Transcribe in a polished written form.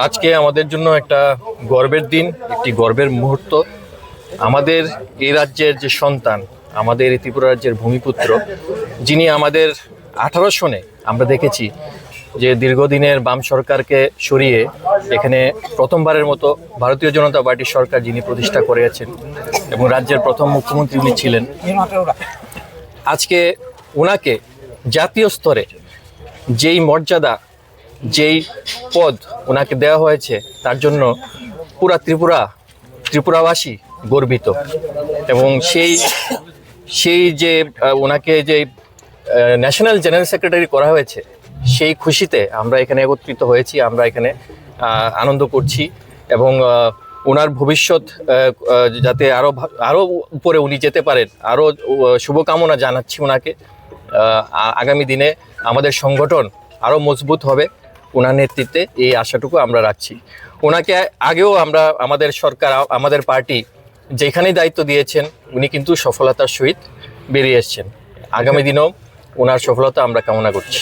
আজকে আমাদের জন্য একটা গর্বের দিন, একটি গর্বের মুহূর্ত। আমাদের এই রাজ্যের যে সন্তান, আমাদের এই ত্রিপুরা রাজ্যের ভূমিপুত্র, যিনি আমাদের 18 সনে আমরা দেখেছি যে দীর্ঘদিনের বাম সরকারকে সরিয়ে এখানে প্রথমবারের মতো ভারতীয় জনতা পার্টির সরকার যিনি প্রতিষ্ঠা করেছেন এবং রাজ্যের প্রথম মুখ্যমন্ত্রী উনি ছিলেন। আজকে ওনাকে জাতীয় স্তরে যেই মর্যাদা, যেই পদ ওনাকে দেওয়া হয়েছে, তার জন্য পুরা ত্রিপুরাবাসী গর্বিত। এবং সেই যে ওনাকে যে ন্যাশনাল জেনারেল সেক্রেটারি করা হয়েছে, সেই খুশিতে আমরা এখানে একত্রিত হয়েছি, আমরা এখানে আনন্দ করছি। এবং ওনার ভবিষ্যৎ যাতে আরও উপরে উনি যেতে পারেন, আরও শুভকামনা জানাচ্ছি ওনাকে। আগামী দিনে আমাদের সংগঠন আরও মজবুত হবে ওনার নেতৃত্বে, এই আশাটুকু আমরা রাখছি। ওনাকে আগেও আমাদের সরকার, আমাদের পার্টি যেখানেই দায়িত্ব দিয়েছেন, উনি কিন্তু সফলতার সহিত বেরিয়ে এসছেন। আগামী দিনেও ওনার সফলতা আমরা কামনা করছি।